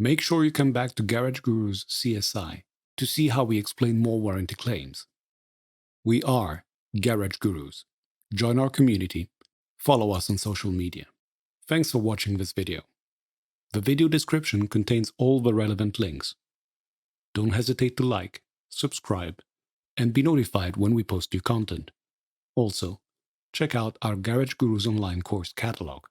Make sure you come back to Garage Guru's CSI to see how we explain more warranty claims. We are Garage Gurus. Join our community. Follow us on social media. Thanks for watching this video. The video description contains all the relevant links. Don't hesitate to like, subscribe, and be notified when we post new content. Also, check out our Garage Gurus online course catalog.